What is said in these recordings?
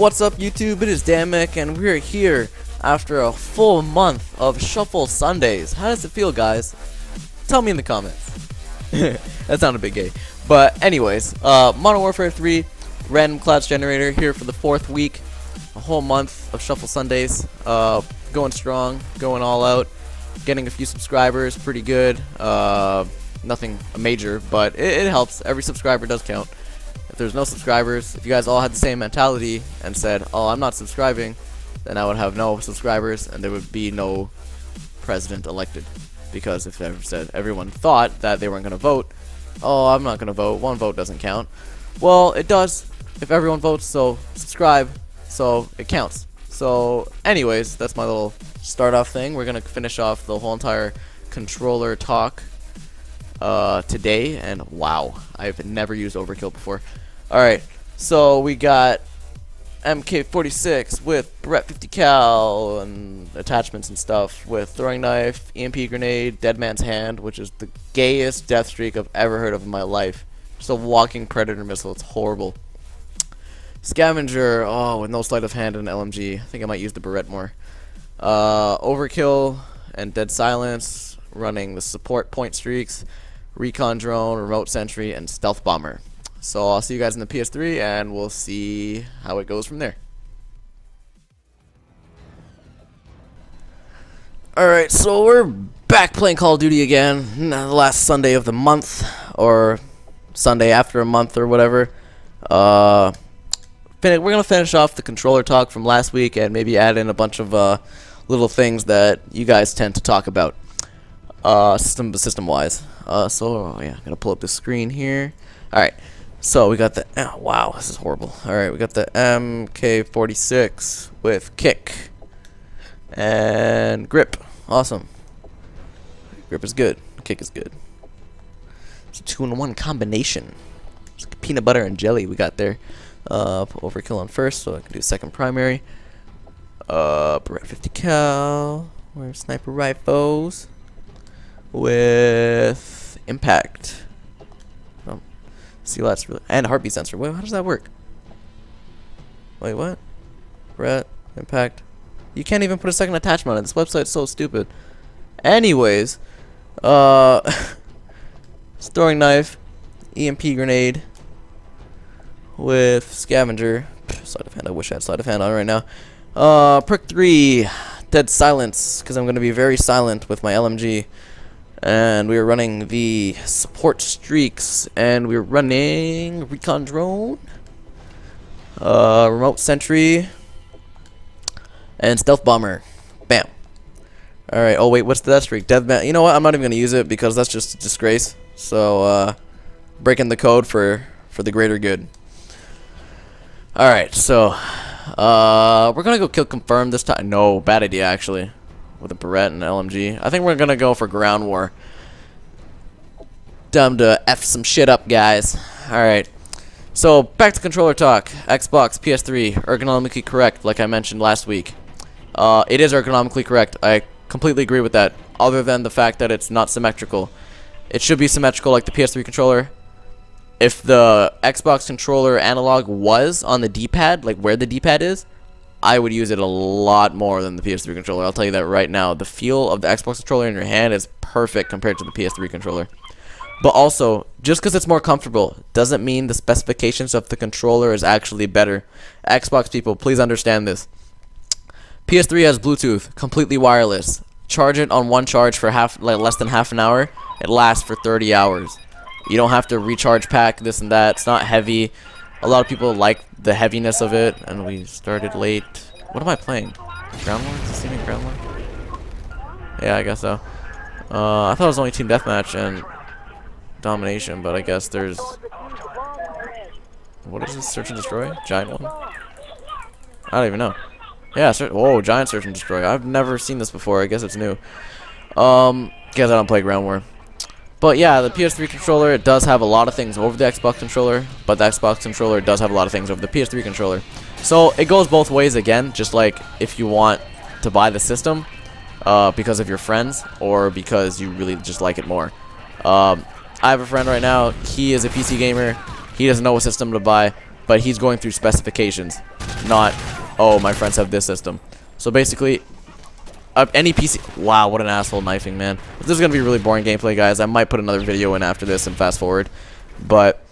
What's up, YouTube? It is Damek, and we're here after a full month of Shuffle Sundays. How does it feel, guys? Tell me in the comments. That sounded a bit gay. But anyways, Modern Warfare 3 Random Class Generator here for the 4th week. A whole month of Shuffle Sundays. Going strong, going all out. Getting a few subscribers, pretty good. Nothing major, but it helps. Every subscriber does count. If there's no subscribers, if you guys all had the same mentality and said, oh, I'm not subscribing, then I would have no subscribers and there would be no president elected. Because if everyone thought that they weren't going to vote, oh, I'm not going to vote, one vote doesn't count. Well, it does if everyone votes, so subscribe, so it counts. So anyways, that's my little start off thing. We're going to finish off the whole entire controller talk today, and wow, I've never used overkill before. Alright, so we got MK46 with Beretta 50 cal and attachments and stuff, with throwing knife, EMP grenade, dead man's hand, which is the gayest death streak I've ever heard of in my life. Just a walking predator missile. It's horrible. Scavenger, oh, with no sleight of hand and an LMG. I think I might use the Beretta more. Overkill and dead silence, running the support point streaks, recon drone, remote sentry, and stealth bomber. So I'll see you guys in the PS3, and we'll see how it goes from there. Alright, so we're back playing Call of Duty again. The last Sunday of the month, or Sunday after a month, or whatever. We're going to finish off the controller talk from last week, and maybe add in a bunch of little things that you guys tend to talk about, system-wise. So yeah, I'm going to pull up the screen here. Alright. So we got the, oh, wow, this is horrible. Alright, we got the MK46 with kick and grip. Awesome. Grip is good. Kick is good. It's a 2-in-1 combination. It's like peanut butter and jelly we got there. Put overkill on first so I can do second primary. Beretta 50 cal. We're sniper rifles with impact. See, that's really, and heartbeat sensor. Wait, how does that work? Wait, what? Ret, impact. You can't even put a second attachment on it. This website's so stupid. Anyways, throwing knife, EMP grenade with scavenger. Sleight of hand. I wish I had sleight of hand on right now. Perk 3, dead silence, because I'm going to be very silent with my LMG. And we were running the support streaks, and we were running recon drone, remote sentry, and stealth bomber. Bam. Alright, oh wait, what's the death streak? Death man. You know what? I'm not even going to use it because that's just a disgrace. So, breaking the code for the greater good. Alright, so, we're going to go kill confirm this time. No, bad idea actually. With a Beretta and an LMG. I think we're gonna go for ground war. Time to F some shit up, guys. Alright. So, back to controller talk. Xbox, PS3, ergonomically correct, like I mentioned last week. It is ergonomically correct. I completely agree with that. Other than the fact that it's not symmetrical. It should be symmetrical like the PS3 controller. If the Xbox controller analog was on the D-pad, like where the D-pad is, I would use it a lot more than the PS3 controller. I'll tell you that right now. The feel of the Xbox controller in your hand is perfect compared to the PS3 controller. But also, just because it's more comfortable doesn't mean the specifications of the controller is actually better. Xbox people, please understand this. PS3 has Bluetooth, completely wireless. Charge it on one charge for less than half an hour. It lasts for 30 hours. You don't have to recharge pack, this and that. It's not heavy. A lot of people like the heaviness of it, and we started late. What am I playing? Ground War? Is this even Ground War? Yeah, I guess so. I thought it was only Team Deathmatch and Domination, but I guess there's... What is this? Search and Destroy? Giant one? I don't even know. Yeah, whoa, Giant Search and Destroy. I've never seen this before. I guess it's new. Guess I don't play Ground War. But yeah, the PS3 controller, it does have a lot of things over the Xbox controller, but the Xbox controller does have a lot of things over the PS3 controller. So it goes both ways again, just like if you want to buy the system because of your friends or because you really just like it more. I have a friend right now, he is a PC gamer, he doesn't know what system to buy. but he's going through specifications, not, oh, my friends have this system. So basically, any PC... Wow, what an asshole knifing, man. This is going to be really boring gameplay, guys. I might put another video in after this and fast forward. But,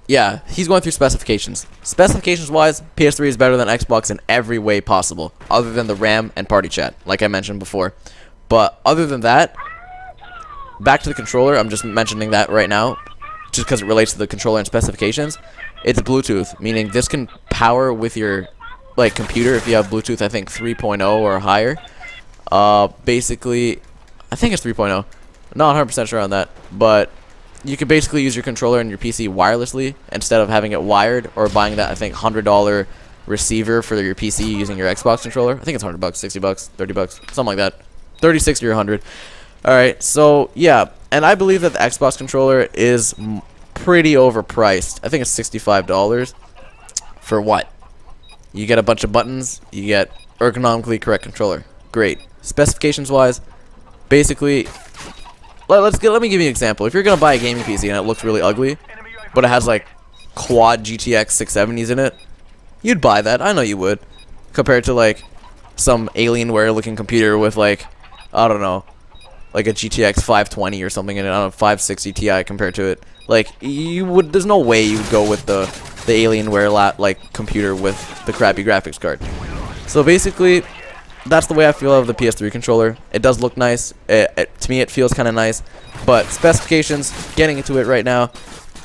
yeah, he's going through specifications. Specifications-wise, PS3 is better than Xbox in every way possible, other than the RAM and party chat, like I mentioned before. But other than that, back to the controller, I'm just mentioning that right now, just because it relates to the controller and specifications. It's Bluetooth, meaning this can power with your computer if you have Bluetooth, I think 3.0 or higher. Basically, I think it's 3.0. Not 100% sure on that, but you can basically use your controller and your PC wirelessly instead of having it wired or buying that, I think, $100 receiver for your PC using your Xbox controller. I think it's $100, $60, $30, something like that. 30, 60, or 100. All right, so yeah, and I believe that the Xbox controller is pretty overpriced. I think it's $65 for what? You get a bunch of buttons, you get ergonomically correct controller. Great. Specifications wise, basically, let me give you an example. If you're gonna buy a gaming PC and it looks really ugly, but it has like quad GTX 670s in it, you'd buy that. I know you would. Compared to like some Alienware looking computer with like, I don't know, like a GTX 520 or something in it. I don't know, 560 Ti compared to it. Like, you would, there's no way you would go with the Alienware computer with the crappy graphics card. So basically, that's the way I feel of the PS3 controller. It does look nice. To me, it feels kind of nice. But specifications, getting into it right now.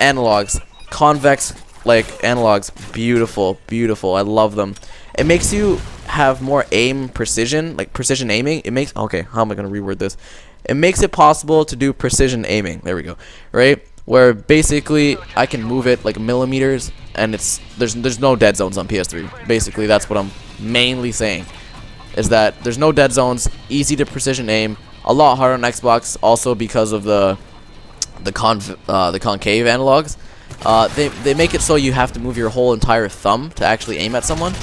Analogs, convex analogs, beautiful, beautiful. I love them. It makes you have more aim precision, like precision aiming. It makes, okay, how am I going to reword this? It makes it possible to do precision aiming. There we go. Right? Where basically I can move it like millimeters, and there's no dead zones on PS3. Basically, that's what I'm mainly saying, is that there's no dead zones, easy to precision aim, a lot harder on Xbox, also because of the concave analogs. They make it so you have to move your whole entire thumb to actually aim at someone,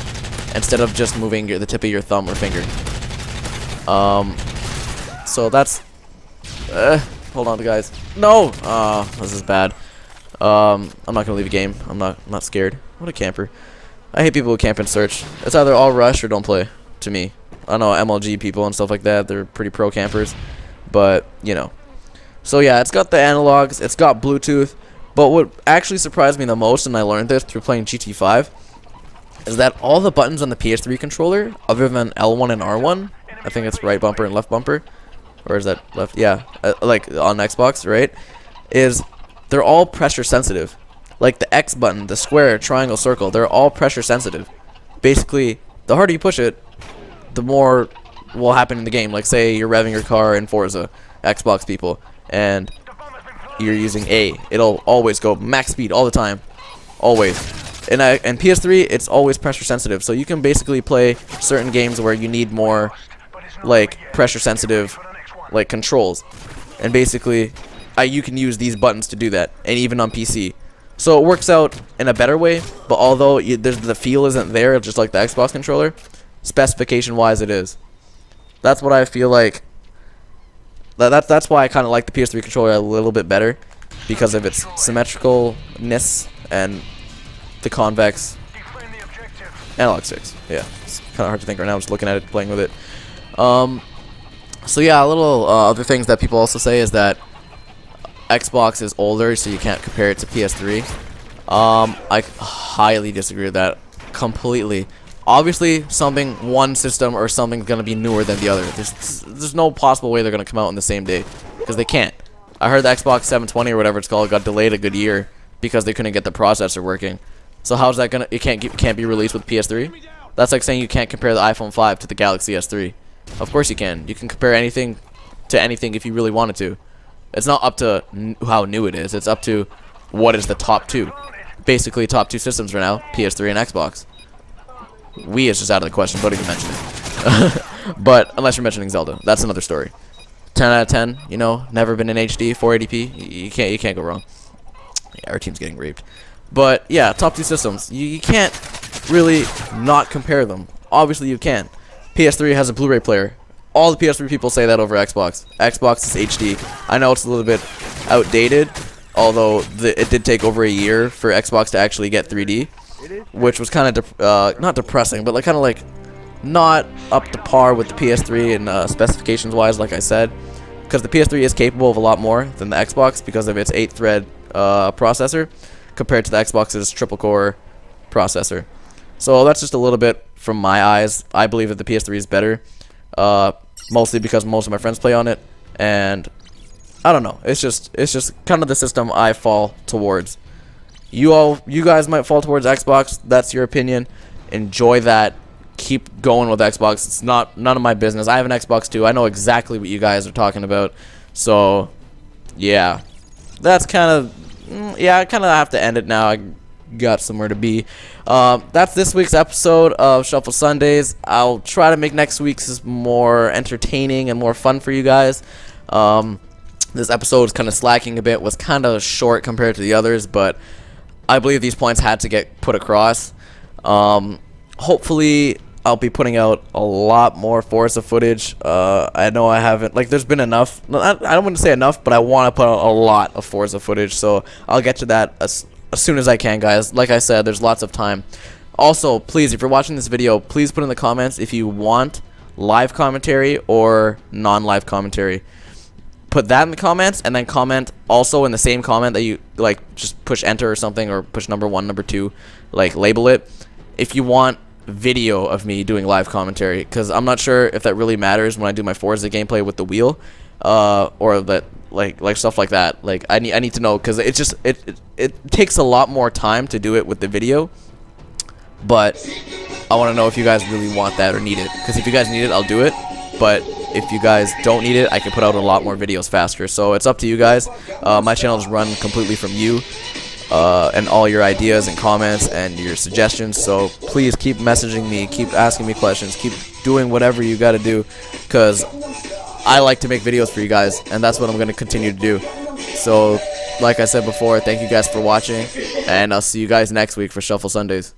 instead of just moving the tip of your thumb or finger. So that's hold on, guys. No! This is bad. I'm not gonna leave a game. I'm not scared. What a camper. I hate people who camp and search. It's either all rush or don't play, to me. I know MLG people and stuff like that, they're pretty pro campers. But, you know. So yeah, it's got the analogs, it's got Bluetooth. But what actually surprised me the most, and I learned this through playing GT5, is that all the buttons on the PS3 controller, other than L1 and R1, I think it's right bumper and left bumper, or is that left? Yeah, like on Xbox, right? They're all pressure sensitive. Like the X button, the square, triangle, circle, they're all pressure sensitive. Basically, the harder you push it, the more will happen in the game. Like say you're revving your car in Forza, Xbox people, and you're using A, it'll always go max speed all the time, always. And PS3, it's always pressure sensitive, so you can basically play certain games where you need more like pressure sensitive like controls, and basically you can use these buttons to do that, and even on PC. So it works out in a better way, but although the feel isn't there, just like the Xbox controller, specification wise it is. That's what I feel like. That's why I kind of like the PS3 controller a little bit better, because of its symmetricalness and the convex analog sticks. Yeah, it's kind of hard to think right now. I'm just looking at it, playing with it. So yeah, a little other things that people also say is that Xbox is older, so you can't compare it to PS3. I highly disagree with that completely. Obviously, one system or something's gonna be newer than the other. There's no possible way they're gonna come out on the same day, because they can't. I heard the Xbox 720 or whatever it's called got delayed a good year because they couldn't get the processor working. So how's that gonna? It can't be released with PS3. That's like saying you can't compare the iPhone 5 to the Galaxy S3. Of course you can. You can compare anything to anything if you really wanted to. It's not up to how new it is. It's up to what is the top two. Basically, top two systems right now: PS3 and Xbox. Wii is just out of the question. Don't even mention it. But unless you're mentioning Zelda, that's another story. 10 out of 10. You know, never been in HD, 480p. You can't go wrong. Yeah, our team's getting raped. But yeah, top two systems. You can't really not compare them. Obviously, you can. PS3 has a Blu-ray player. All the PS3 people say that over Xbox. Xbox is HD. I know it's a little bit outdated, although it did take over a year for Xbox to actually get 3D, which was kind of not depressing, but like kind of like not up to par with the PS3 and specifications wise, like I said, because the PS3 is capable of a lot more than the Xbox because of its 8-thread processor compared to the Xbox's triple-core processor. So that's just a little bit from my eyes. I believe that the PS3 is better, mostly because most of my friends play on it, and I don't know. It's just kind of the system I fall towards. You guys might fall towards Xbox. That's your opinion. Enjoy that. Keep going with Xbox. It's none of my business. I have an Xbox too. I know exactly what you guys are talking about. So, yeah, that's kind of I kind of have to end it now. I got somewhere to be. That's this week's episode of Shuffle Sundays. I'll try to make next week's more entertaining and more fun for you guys. This episode is kind of slacking a bit. Was kind of short compared to the others, but I believe these points had to get put across. Hopefully I'll be putting out a lot more Forza footage. I know I haven't, like, there's been enough. I don't want to say enough, but I want to put out a lot of Forza footage, so I'll get to that as soon as I can, guys. Like I said, there's lots of time. Also, please, if you're watching this video, please put in the comments if you want live commentary or non-live commentary. Put that in the comments, and then comment also in the same comment that you, like, just push enter or something, or push number 1, number 2, like, label it if you want video of me doing live commentary, because I'm not sure if that really matters when I do my Forza gameplay with the wheel, or that like stuff like that. Like I need to know, because it's just it takes a lot more time to do it with the video, but I want to know if you guys really want that or need it, because if you guys need it, I'll do it, but if you guys don't need it, I can put out a lot more videos faster. So it's up to you guys. My channel is run completely from you, and all your ideas and comments and your suggestions. So please keep messaging me, keep asking me questions, keep doing whatever you got to do, because I like to make videos for you guys, and that's what I'm going to continue to do. So like I said before, thank you guys for watching, and I'll see you guys next week for Shuffle Sundays.